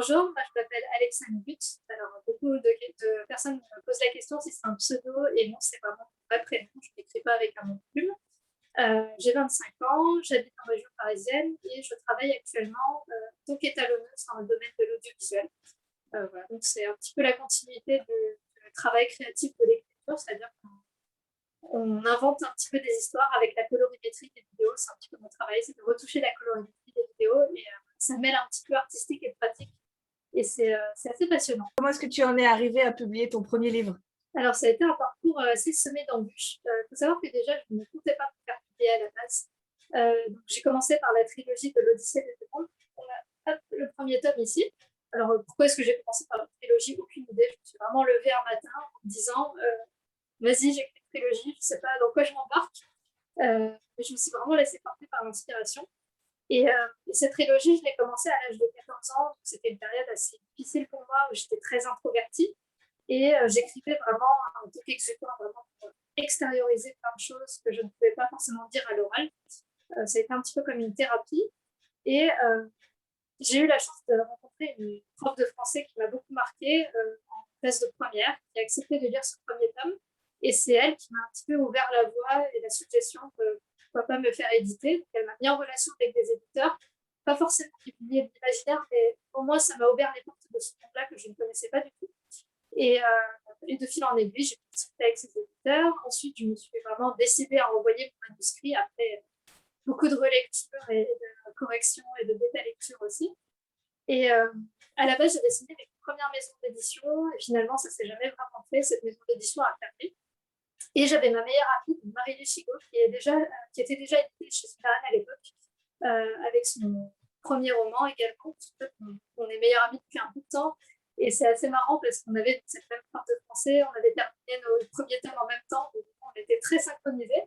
Bonjour, moi je m'appelle Alexandre But. Alors, beaucoup de personnes me posent la question si c'est un pseudo, et non, c'est vraiment mon vrai prénom. Je ne l'écris pas avec un nom de plume. J'ai 25 ans, j'habite en région parisienne et je travaille actuellement en tant qu'étalonneuse dans le domaine de l'audiovisuel. Voilà, donc c'est un petit peu la continuité du travail créatif de l'écriture, c'est-à-dire qu'on invente un petit peu des histoires avec la colorimétrie des vidéos. C'est un petit peu mon travail, c'est de retoucher la colorimétrie des vidéos et ça mêle un petit peu artistique et pratique. Et c'est assez passionnant. Comment est-ce que tu en es arrivé à publier ton premier livre? Alors, ça a été un parcours assez semé d'embûches. Il faut savoir que déjà, je ne comptais pas me faire publier à la base. Donc j'ai commencé par la trilogie de l'Odyssée des mondes. On a le premier tome ici. Alors, pourquoi est-ce que j'ai commencé par la trilogie? Aucune idée. Je me suis vraiment levée un matin en me disant vas-y, j'écris une trilogie, je ne sais pas dans quoi je m'embarque. Mais je me suis vraiment laissée porter par l'inspiration. Et cette trilogie, je l'ai commencée à l'âge de 14 ans. Donc c'était une période assez difficile pour moi où j'étais très introvertie. Et j'écrivais vraiment en tant qu'exécutant, vraiment pour extérioriser plein de choses que je ne pouvais pas forcément dire à l'oral. Ça a été un petit peu comme une thérapie. Et j'ai eu la chance de rencontrer une prof de français qui m'a beaucoup marquée en classe de première, qui a accepté de lire ce premier tome. Et c'est elle qui m'a un petit peu ouvert la voie et la suggestion de pourquoi pas me faire éditer. Donc, elle m'a mis en relation avec des éditeurs, pas forcément qui publiaient de l'imaginaire, mais pour moi, ça m'a ouvert les portes de ce monde-là que je ne connaissais pas du tout. Et, euh, et de fil en aiguille, j'ai discuté avec ces éditeurs. Ensuite, je me suis vraiment décidée à envoyer mon manuscrit après beaucoup de relectures et de corrections et de bêta-lecture aussi. Et à la base, j'avais signé avec une première maison d'édition. Et finalement, ça ne s'est jamais vraiment fait. Cette maison d'édition a fermé. Et j'avais ma meilleure amie, Marie Luchigo, qui était déjà éditée chez Superman à l'époque, avec son premier roman également. On est meilleures amies depuis un bout de temps. Et c'est assez marrant parce qu'on avait cette même prof de français, on avait terminé nos premiers tomes en même temps, donc on était très synchronisés.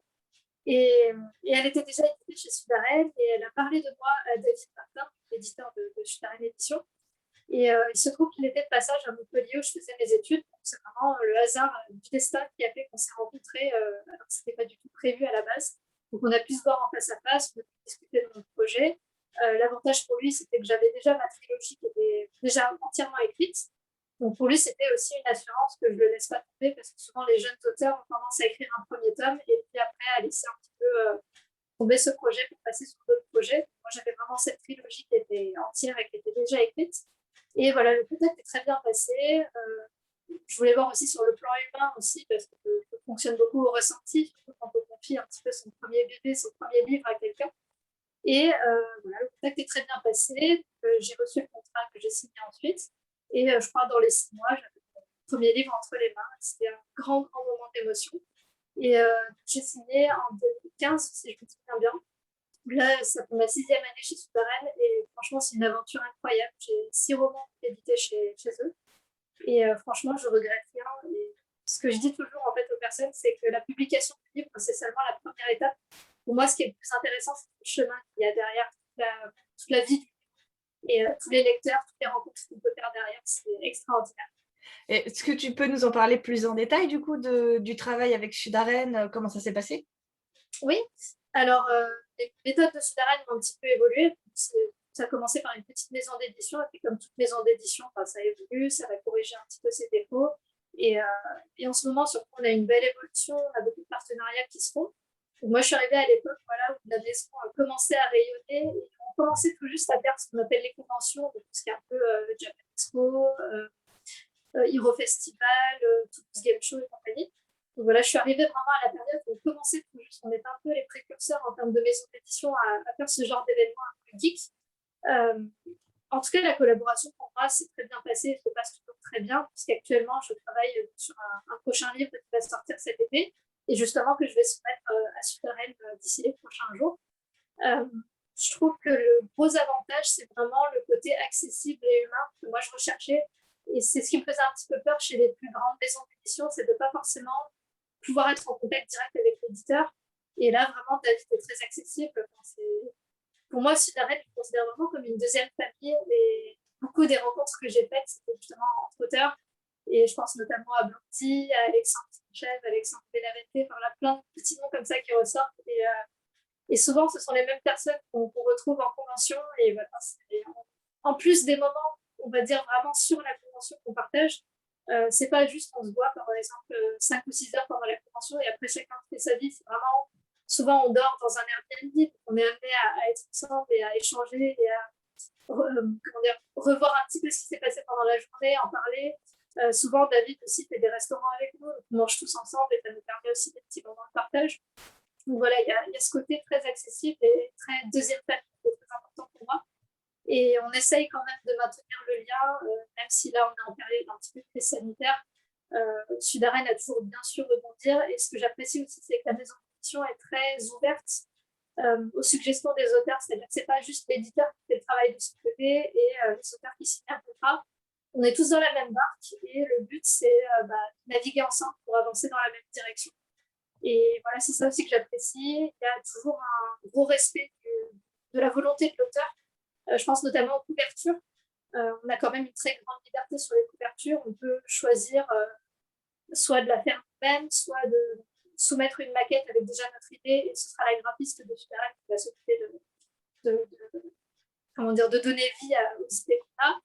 Et elle était déjà éditée chez Sudaren et elle a parlé de moi à David Martin, l'éditeur de Sudaren Édition. Et il se trouve qu'il était de passage à Montpellier où je faisais mes études. Donc c'est vraiment le hasard du destin qui a fait qu'on s'est rencontrés alors que ce n'était pas du tout prévu à la base. Donc on a pu se voir en face à face, on a pu discuter de mon projet. L'avantage pour lui, c'était que j'avais déjà ma trilogie qui était déjà entièrement écrite. Donc pour lui, c'était aussi une assurance que je ne le laisse pas tomber parce que souvent les jeunes auteurs ont tendance à écrire un premier tome et puis après à laisser un petit peu tomber ce projet pour passer sur d'autres projets. Moi, j'avais vraiment cette trilogie qui était entière et qui était déjà écrite. Et voilà, le contact est très bien passé. Je voulais voir aussi sur le plan humain aussi, parce que je fonctionne beaucoup au ressenti, surtout quand on confie un petit peu son premier bébé, son premier livre à quelqu'un. Et voilà, le contact est très bien passé. J'ai reçu le contrat que j'ai signé ensuite. Et je crois dans les 6 mois, j'avais mon premier livre entre les mains. C'était un grand, grand moment d'émotion. Et j'ai signé en 2015, si je me souviens bien. Là, ça fait ma 6e année chez Souteraine et franchement, c'est une aventure incroyable. J'ai 6 romans édités chez eux et franchement, je regrette rien. Et ce que je dis toujours en fait aux personnes, c'est que la publication du livre, c'est seulement la première étape. Pour moi, ce qui est le plus intéressant, c'est le chemin qu'il y a derrière, toute la vie du livre. Et tous les lecteurs, toutes les rencontres qu'on peut faire derrière, c'est extraordinaire. Est-ce que tu peux nous en parler plus en détail du coup du travail avec Sudaren? Comment ça s'est passé? Oui, alors les méthodes de Sudaren ont un petit peu évolué. Ça a commencé par une petite maison d'édition, et puis comme toute maison d'édition, enfin, ça évolue, ça va corriger un petit peu ses défauts. Et en ce moment, surtout, on a une belle évolution, on a beaucoup de partenariats qui se font. Donc, moi, je suis arrivée à l'époque voilà, où la maison a commencé à rayonner, et on commençait tout juste à faire ce qu'on appelle les conventions, donc tout ce qui est un peu Japan Expo, Hero Festival, tout ce Game Show et compagnie. Donc voilà, je suis arrivée vraiment à la période où on commençait tout juste, on était un peu les précurseurs en termes de maison d'édition à faire ce genre d'événement un peu geek. Euh, en tout cas, la collaboration pour moi s'est très bien passée et se passe toujours très bien, puisqu'actuellement, je travaille sur un prochain livre qui va sortir cet été, et justement que je vais soumettre à Souterraine d'ici les prochains jours. Euh, je trouve que le gros avantage, c'est vraiment le côté accessible et humain que moi je recherchais. Et c'est ce qui me faisait un petit peu peur chez les plus grandes maisons d'édition, c'est de ne pas forcément pouvoir être en contact direct avec l'éditeur. Et là, vraiment, David est très accessible. Enfin, pour moi, Sudaren, je le considère vraiment comme une deuxième famille. Et beaucoup des rencontres que j'ai faites, c'était justement entre auteurs. Et je pense notamment à Blondie, à Alexandre Sanchez, Alexandre Belavente, enfin, là, plein de petits noms comme ça qui ressortent. Et souvent, ce sont les mêmes personnes qu'on retrouve en convention. Et voilà, en plus des moments où on va dire vraiment sur la convention qu'on partage. C'est pas juste on se voit par exemple 5 ou 6 heures pendant la convention et après chacun fait sa vie. C'est vraiment souvent on dort dans un Airbnb, on est amené à être ensemble et à échanger et à revoir un petit peu ce qui s'est passé pendant la journée, en parler. Souvent, David aussi fait des restaurants avec nous, on mange tous ensemble et ça nous permet aussi des petits moments de partage. Donc voilà, il y a ce côté très accessible et très deuxième famille qui est très important pour moi. Et on essaye quand même de maintenir le lien, même si là on est en période un petit peu de crise sanitaire. Sud-Arène a toujours bien su rebondir. Et ce que j'apprécie aussi, c'est que la maison d'édition est très ouverte aux suggestions des auteurs. C'est-à-dire que ce n'est pas juste l'éditeur qui fait le travail de son côté et les auteurs qui signent un contrat. On est tous dans la même barque et le but, c'est naviguer ensemble pour avancer dans la même direction. Et voilà, c'est ça aussi que j'apprécie. Il y a toujours un gros respect de la volonté de l'auteur. Je pense notamment aux couvertures. On a quand même une très grande liberté sur les couvertures. On peut choisir soit de la faire nous-mêmes, soit de soumettre une maquette avec déjà notre idée et ce sera la graphiste de Sud-Arène qui va s'occuper de donner vie aux idées qu'on a.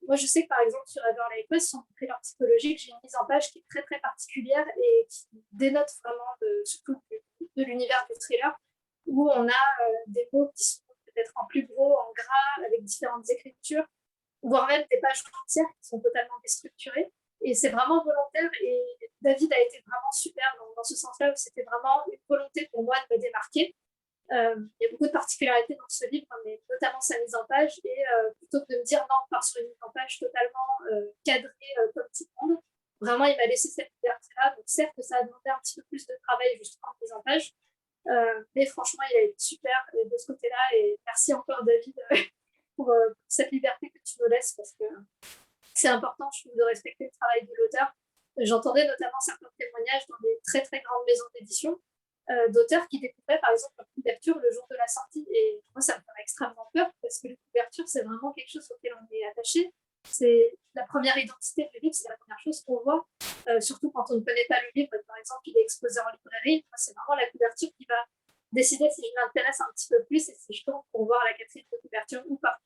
Moi, je sais que par exemple sur Everlake Post, si on fait leur psychologique, j'ai une mise en page qui est très très particulière et qui dénote vraiment surtout de l'univers du thriller, où on a des mots qui sont peut-être en plus gros, en gras, avec différentes écritures, voire même des pages entières qui sont totalement déstructurées. Et c'est vraiment volontaire et David a été vraiment super dans ce sens-là, où c'était vraiment une volonté pour moi de me démarquer. Il y a beaucoup de particularités dans ce livre, mais notamment sa mise en page. Et plutôt que de me dire non, on part sur une mise en page totalement cadrée comme tout le monde, vraiment, il m'a laissé cette liberté-là. Donc, certes, ça a demandé un petit peu plus de travail justement en mise en page. Mais franchement, il a été super de ce côté-là. Et merci encore, David, pour cette liberté que tu nous laisses, parce que c'est important, je trouve, de respecter le travail de l'auteur. J'entendais notamment certains témoignages dans des très, très grandes maisons d'édition d'auteurs qui découvraient par exemple leur couverture le jour de la sortie. Et moi, ça me fait extrêmement peur parce que les couvertures, c'est vraiment quelque chose auquel on est attaché. C'est la première identité du livre, c'est la première chose qu'on voit, surtout quand on ne connaît pas le livre. Par exemple, il est exposé en librairie. Moi, c'est vraiment la couverture qui va décider si je m'intéresse un petit peu plus et si je tombe pour voir la quatrième de couverture ou pas.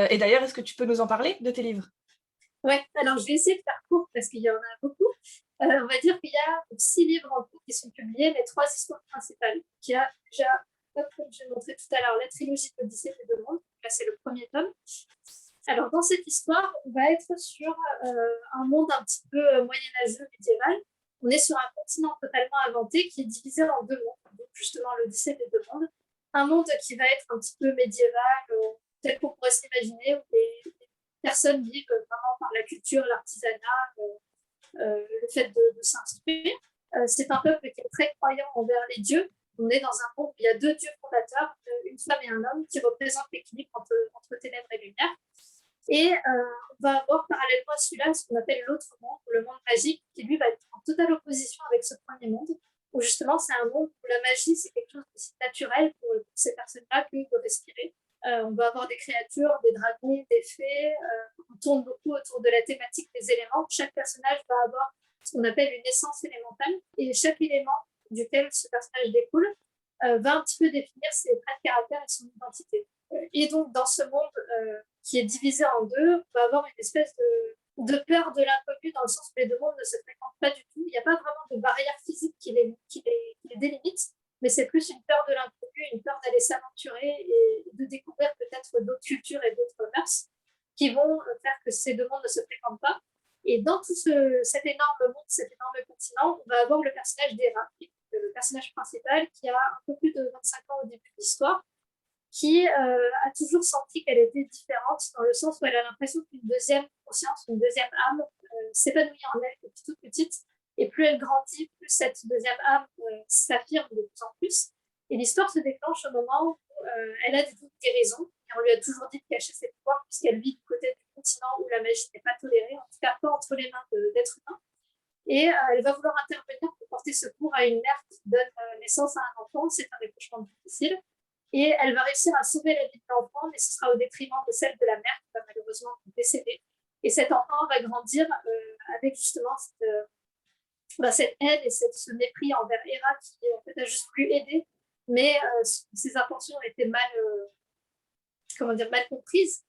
Et d'ailleurs, est-ce que tu peux nous en parler de tes livres? Ouais, alors je vais essayer de faire court parce qu'il y en a beaucoup. On va dire qu'il y a 6 livres en tout qui sont publiés, mais 3 histoires principales. Il y a déjà, comme je l'ai montré tout à l'heure, la trilogie de l'Odyssée des deux mondes. Là, c'est le premier tome. Alors, dans cette histoire, on va être sur un monde un petit peu moyenâgeux, médiéval. On est sur un continent totalement inventé qui est divisé en 2 mondes. Donc, justement, l'Odyssée des deux mondes. Un monde qui va être un petit peu médiéval, tel qu'on pourrait s'imaginer, où les personnes vivent vraiment par la culture, l'artisanat, le fait de s'instruire. C'est un peuple qui est très croyant envers les dieux. On est dans un monde où il y a 2 dieux fondateurs, une femme et un homme, qui représentent l'équilibre entre ténèbres et lumière. Et on va avoir parallèlement à celui-là ce qu'on appelle l'autre monde, le monde magique, qui lui va être en totale opposition avec ce premier monde, où justement c'est un monde où la magie c'est quelque chose d'aussi naturel pour ces personnes-là que de respirer. On va avoir des créatures, des dragons, des fées. On tourne beaucoup autour de la thématique des éléments. Chaque personnage va avoir ce qu'on appelle une essence élémentale. Et chaque élément duquel ce personnage découle va un petit peu définir ses traits de caractère et son identité. Et donc, dans ce monde qui est divisé en 2, on va avoir une espèce de peur de l'inconnu, dans le sens où les 2 mondes ne se fréquentent pas du tout. Il n'y a pas vraiment de barrière physique qui les délimite, mais c'est plus une peur de l'inconnu, une peur d'aller s'aventurer et de découvrir peut-être d'autres cultures et d'autres mœurs qui vont faire que ces 2 mondes ne se fréquentent pas. Et dans tout cet énorme monde, cet énorme continent, on va avoir le personnage d'Hera, le personnage principal qui a un peu plus de 25 ans au début de l'histoire, qui a toujours senti qu'elle était différente, dans le sens où elle a l'impression qu'une deuxième conscience, une deuxième âme s'épanouit en elle depuis toute petite. Et plus elle grandit, plus cette deuxième âme s'affirme de plus en plus. Et l'histoire se déclenche au moment où elle a des doutes de guérison. Et on lui a toujours dit de cacher ses pouvoirs, puisqu'elle vit du côté du continent où la magie n'est pas tolérée, en tout cas pas entre les mains d'êtres humains. Et elle va vouloir intervenir pour porter secours à une mère qui donne naissance à un enfant. C'est un accouchement difficile. Et elle va réussir à sauver la vie de l'enfant, mais ce sera au détriment de celle de la mère qui va malheureusement décéder. Et cet enfant va grandir avec justement cette haine et ce mépris envers Hera qui en fait a juste voulu aider, mais ses intentions étaient mal comprises.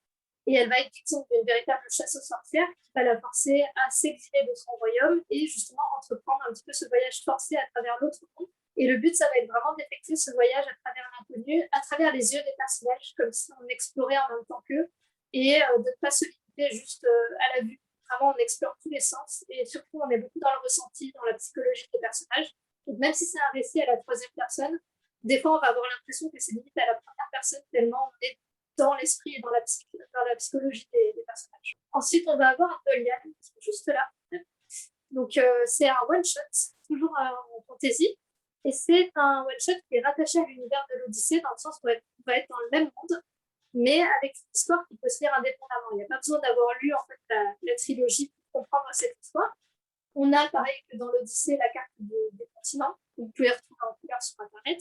et elle va être victime d'une véritable chasse aux sorcières qui va la forcer à s'exiler de son royaume et justement entreprendre un petit peu ce voyage forcé à travers l'autre monde. Et le but, ça va être vraiment d'effectuer ce voyage à travers l'inconnu, à travers les yeux des personnages, comme si on explorait en même temps qu'eux, et de ne pas se limiter juste à la vue. Vraiment, on explore tous les sens, et surtout, on est beaucoup dans le ressenti, dans la psychologie des personnages. Donc, même si c'est un récit à la troisième personne, des fois, on va avoir l'impression que c'est limite à la première personne, tellement on est dans l'esprit et dans la psychologie des personnages. Ensuite, on va avoir un Dolian, qui est juste là. Donc, c'est un one-shot, toujours en fantasy. Et c'est un one-shot qui est rattaché à l'univers de l'Odyssée, dans le sens où on va être dans le même monde, mais avec une histoire qui peut se lire indépendamment. Il n'y a pas besoin d'avoir lu en fait, la trilogie pour comprendre cette histoire. On a, pareil que dans l'Odyssée, la carte des continents, que vous pouvez retrouver en couleur sur Internet.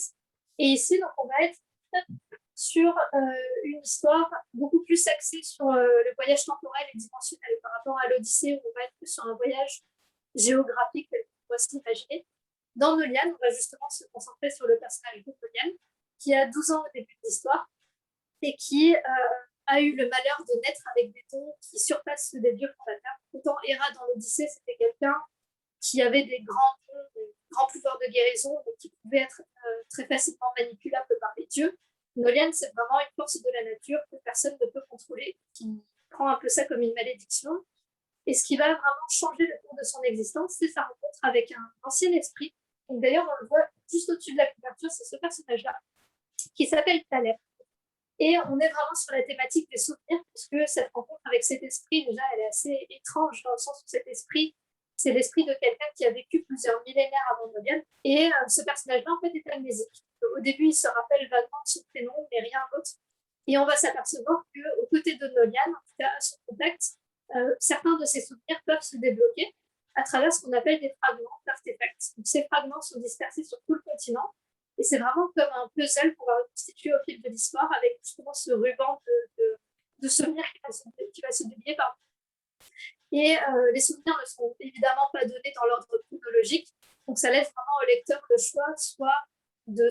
Et ici, donc, on va être sur une histoire beaucoup plus axée sur le voyage temporel et dimensionnel par rapport à l'Odyssée, où on va être plus sur un voyage géographique, tel qu'on peut s'imaginer. Dans Nolian, on va justement se concentrer sur le personnage de Nolian, qui a 12 ans au début de l'histoire et qui a eu le malheur de naître avec des dons qui surpassent ceux des dieux fondateurs. Autant Héra dans l'Odyssée, c'était quelqu'un qui avait des grands pouvoirs de guérison, mais qui pouvait être très facilement manipulable par les dieux. Nolian, c'est vraiment une force de la nature que personne ne peut contrôler, qui prend un peu ça comme une malédiction. Et ce qui va vraiment changer le cours de son existence, c'est sa rencontre avec un ancien esprit. D'ailleurs, on le voit juste au-dessus de la couverture, c'est ce personnage-là, qui s'appelle Thaler. Et on est vraiment sur la thématique des souvenirs, puisque cette rencontre avec cet esprit, déjà, elle est assez étrange, dans le sens où cet esprit, c'est l'esprit de quelqu'un qui a vécu plusieurs millénaires avant Nolian. Et ce personnage-là, en fait, est amnésique. Au début, il se rappelle vaguement de son prénom, mais rien d'autre. Et on va s'apercevoir qu'aux côtés de Nolian, en tout cas à son contact, certains de ces souvenirs peuvent se débloquer à travers ce qu'on appelle des fragments d'artefacts. Donc, ces fragments sont dispersés sur tout le continent. Et c'est vraiment comme un puzzle qu'on va reconstituer au fil de l'histoire avec justement ce ruban de souvenirs qui va se délier. Et les souvenirs ne sont évidemment pas donnés dans l'ordre chronologique. Donc ça laisse vraiment au lecteur le choix, soit de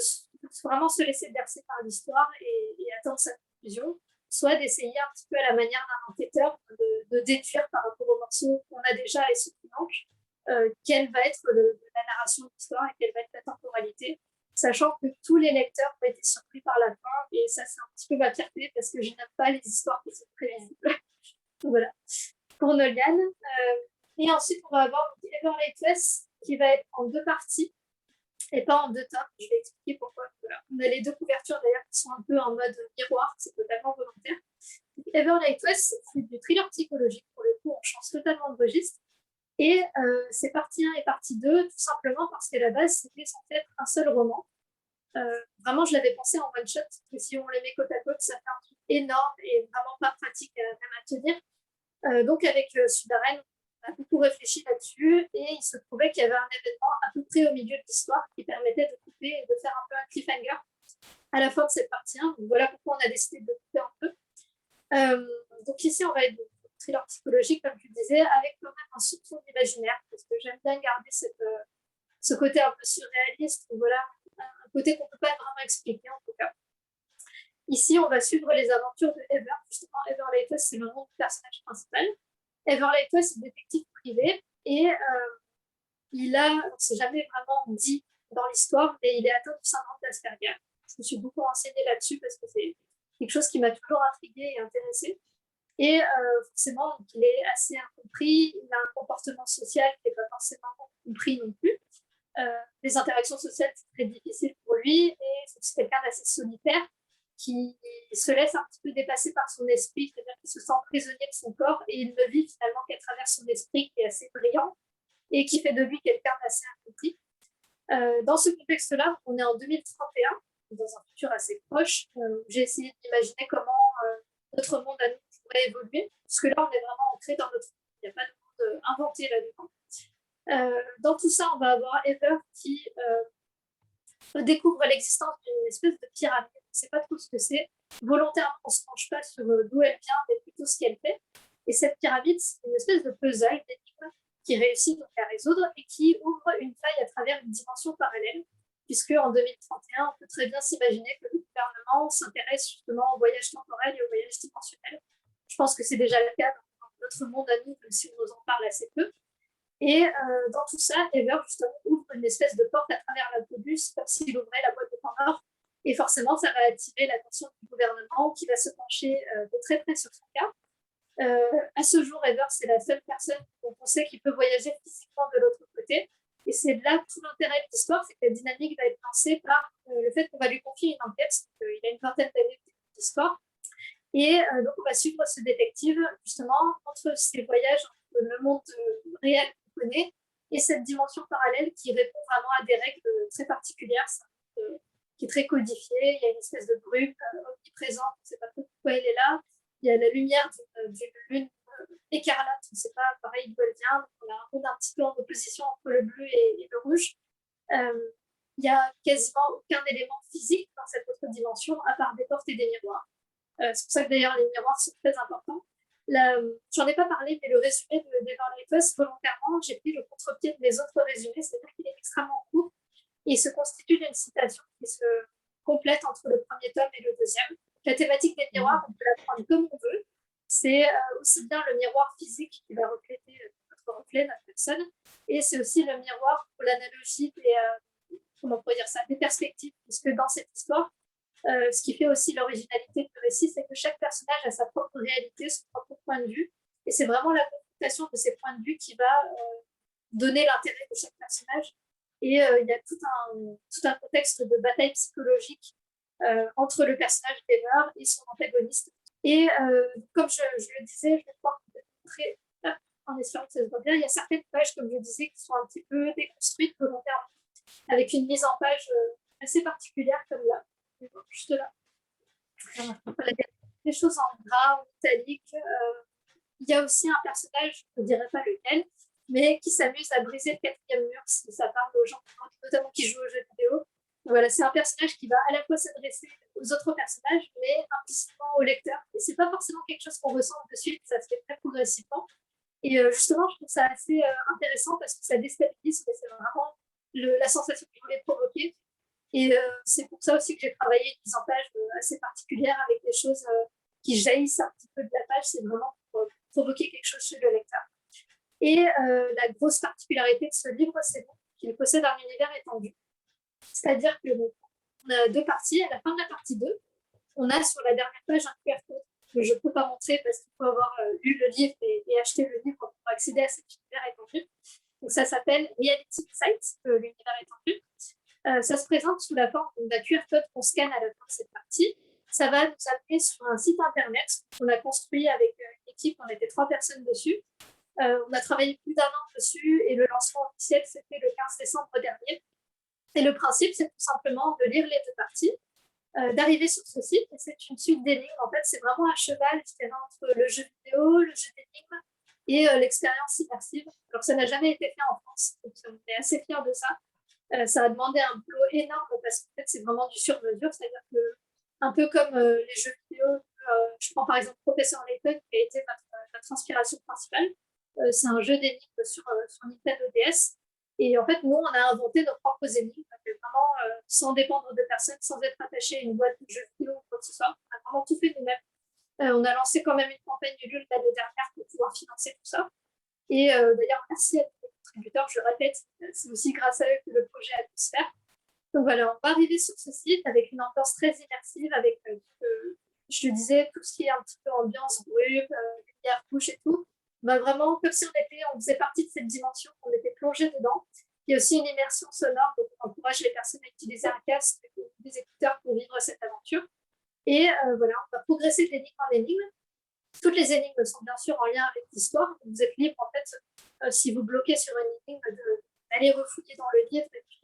vraiment se laisser bercer par l'histoire et attendre sa conclusion, soit d'essayer un petit peu à la manière d'un enquêteur de déduire par rapport aux morceaux qu'on a déjà et ceux qui manquent, quelle va être la narration de l'histoire et quelle va être la temporalité, sachant que tous les lecteurs ont été surpris par la fin, et ça c'est un petit peu ma fierté parce que je n'aime pas les histoires qui sont prévisibles. Voilà, pour Nolian. Et ensuite on va avoir Everlight West qui va être en deux parties et pas en deux tomes. Je vais expliquer pourquoi. Voilà. On a les deux couvertures d'ailleurs qui sont un peu en mode miroir, c'est totalement volontaire. Everlight West, c'est du thriller psychologique. Pour le coup, on change totalement de registre. Et c'est partie 1 et partie 2, tout simplement parce qu'à la base, c'était censé être un seul roman. Vraiment, je l'avais pensé en one-shot, parce que si on les met côte à côte, ça fait un truc énorme et vraiment pas pratique même à tenir. Donc, avec Sudaren, on a beaucoup réfléchi là-dessus et il se trouvait qu'il y avait un événement à peu près au milieu de l'histoire qui permettait de couper et de faire un peu un cliffhanger à la fin de cette partie 1. Donc, voilà pourquoi on a décidé de couper un peu. Donc, ici, on va être thriller psychologique, comme tu disais, avec quand même un soupçon d'imaginaire, parce que j'aime bien garder ce côté un peu surréaliste, voilà, un côté qu'on ne peut pas vraiment expliquer en tout cas. Ici, on va suivre les aventures de Ever. Justement, Ever Lighthouse, c'est le nom du personnage principal. Ever Lighthouse est détective privé et on ne s'est jamais vraiment dit dans l'histoire, mais il est atteint du syndrome d'Asperger. Je me suis beaucoup renseignée là-dessus parce que c'est quelque chose qui m'a toujours intriguée et intéressée. Et forcément, donc, il est assez incompris, il a un comportement social qui n'est pas forcément compris non plus. Les interactions sociales, c'est très difficile pour lui, et c'est quelqu'un d'assez solitaire qui se laisse un petit peu dépasser par son esprit, c'est-à-dire qu'il se sent prisonnier de son corps, et il ne vit finalement qu'à travers son esprit qui est assez brillant, et qui fait de lui quelqu'un d'assez incompris. Dans ce contexte-là, on est en 2031, dans un futur assez proche. J'ai essayé d'imaginer comment notre monde à nous pourrait évoluer, puisque là, on est vraiment ancré dans notre monde. Il n'y a pas de monde inventé là-dedans. Dans tout ça, on va avoir Ever qui découvre l'existence d'une espèce de pyramide. On ne sait pas trop ce que c'est. Volontairement, on ne se penche pas sur d'où elle vient, mais plutôt ce qu'elle fait. Et cette pyramide, c'est une espèce de puzzle d'énigme qui réussit donc à résoudre et qui ouvre une faille à travers une dimension parallèle, puisque en 2031, on peut très bien s'imaginer que le gouvernement s'intéresse justement au voyage temporel et au voyage dimensionnel. Je pense que c'est déjà le cas dans notre monde à nous, même si on nous en parle assez peu. Et dans tout ça, Ever, justement, ouvre une espèce de porte à travers l'autobus, comme s'il ouvrait la boîte de Pandore. Et forcément, ça va attirer l'attention du gouvernement qui va se pencher de très près sur son cas. À ce jour, Ever, c'est la seule personne dont on sait qu'il peut voyager physiquement de l'autre côté. Et c'est là tout l'intérêt de l'histoire, c'est que la dynamique va être lancée par le fait qu'on va lui confier une enquête. Il a une vingtaine d'années d'histoire. Et donc, on va suivre ce détective, justement, entre ses voyages, entre le monde réel qu'on connaît et cette dimension parallèle qui répond vraiment à des règles très particulières, qui est très codifiée. Il y a une espèce de brume omniprésente, on ne sait pas trop pourquoi elle est là. Il y a la lumière d'une lune écarlate, on ne sait pas pareil d'où elle vient. On a un petit peu en opposition entre le bleu et le rouge. Il n'y a quasiment aucun élément physique dans cette autre dimension, à part des portes et des miroirs. C'est pour ça que d'ailleurs les miroirs sont très importants. J'en ai pas parlé, mais le résumé de Never Let Us, volontairement, j'ai pris le contre-pied de mes autres résumés, c'est-à-dire qu'il est extrêmement court et il se constitue d'une citation qui se complète entre le premier tome et le deuxième. La thématique des miroirs, on peut la prendre comme on veut. C'est aussi bien le miroir physique qui va refléter notre reflet, notre personne, et c'est aussi le miroir pour l'analogie comment on pourrait dire ça, des perspectives, puisque dans cette histoire, ce qui fait aussi l'originalité du récit, c'est que chaque personnage a sa propre réalité, son propre point de vue, et c'est vraiment la confrontation de ces points de vue qui va donner l'intérêt de chaque personnage. Et il y a tout un contexte de bataille psychologique entre le personnage d'Ever et son antagoniste. Et comme je le disais, je vais pouvoir vous montrer, en espérant que ça se voit bien, il y a certaines pages, comme je disais, qui sont un petit peu déconstruites volontairement, avec une mise en page assez particulière, comme là, juste là. Voilà, il y a des choses en gras, en italique. Il y a aussi un personnage, je ne dirais pas lequel, mais qui s'amuse à briser le quatrième mur si ça parle aux gens, notamment qui jouent aux jeux vidéo. Voilà, c'est un personnage qui va à la fois s'adresser aux autres personnages, mais implicitement au lecteur. Et c'est pas forcément quelque chose qu'on ressent de suite, ça se fait très progressivement. Et justement, je trouve ça assez intéressant parce que ça déstabilise, mais c'est vraiment la sensation que je voulais provoquer. Et c'est pour ça aussi que j'ai travaillé une mise en page assez particulière avec des choses qui jaillissent un petit peu de la page. C'est vraiment pour provoquer quelque chose chez le lecteur. Et la grosse particularité de ce livre, c'est qu'il possède un univers étendu. C'est-à-dire qu'on a deux parties. À la fin de la partie 2, on a sur la dernière page un QR code que je ne peux pas montrer parce qu'il faut avoir lu le livre et acheté le livre pour accéder à cet univers étendu. Donc ça s'appelle Reality Sight, l'univers étendu. Ça se présente sous la forme d'un QR code qu'on scanne à la fin de cette partie. Ça va nous amener sur un site internet qu'on a construit avec une équipe, on était 3 personnes dessus. On a travaillé plus d'1 an dessus et le lancement officiel, c'était le 15 décembre dernier. Et le principe, c'est tout simplement de lire les 2 parties, d'arriver sur ce site, et c'est une suite d'énigmes. En fait, c'est vraiment un cheval, je dirais, entre le jeu vidéo, le jeu d'énigmes et l'expérience immersive. Alors, ça n'a jamais été fait en France, donc on est assez fiers de ça. Ça a demandé un boulot énorme parce qu'en fait, c'est vraiment du sur-mesure, c'est-à-dire que, un peu comme les jeux vidéo, je prends par exemple Professeur Layton, qui a été notre inspiration principale. C'est un jeu d'énigmes sur Nintendo DS. Et en fait, nous, on a inventé nos propres énigmes, vraiment sans dépendre de personne, sans être attaché à une boîte de jeux vidéo ou quoi que ce soit. On a vraiment tout fait nous-mêmes. On a lancé quand même une campagne Ulule l'année dernière pour pouvoir financer tout ça. Et d'ailleurs, merci à tous les contributeurs, je répète, c'est aussi grâce à eux que le projet a pu se faire. Donc voilà, on va arriver sur ce site avec une ambiance très immersive, avec, je le disais, tout ce qui est un petit peu ambiance, brume, lumière, couche et tout. Bah, vraiment, comme si on faisait partie de cette dimension, qu'on était plongé dedans. Il y a aussi une immersion sonore, donc on encourage les personnes à utiliser un casque ou des écouteurs pour vivre cette aventure. Et voilà, on va progresser d'énigme en énigme. Toutes les énigmes sont bien sûr en lien avec l'histoire. Vous êtes libre, en fait, si vous bloquez sur une énigme, d'aller refouiller dans le livre et puis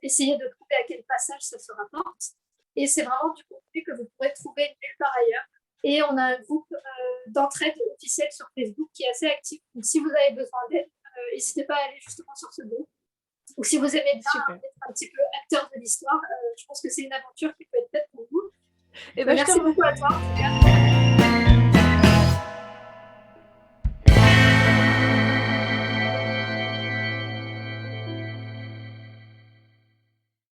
essayer de trouver à quel passage ça se rapporte. Et c'est vraiment du contenu que vous pourrez trouver nulle part ailleurs. Et on a un groupe d'entraide officiel sur Facebook qui est assez actif. Donc, si vous avez besoin d'aide, n'hésitez pas à aller justement sur ce groupe. Ou si vous aimez bien être un petit peu acteur de l'histoire, je pense que c'est une aventure qui peut être faite pour vous. Et ben, merci beaucoup à toi, en tout cas.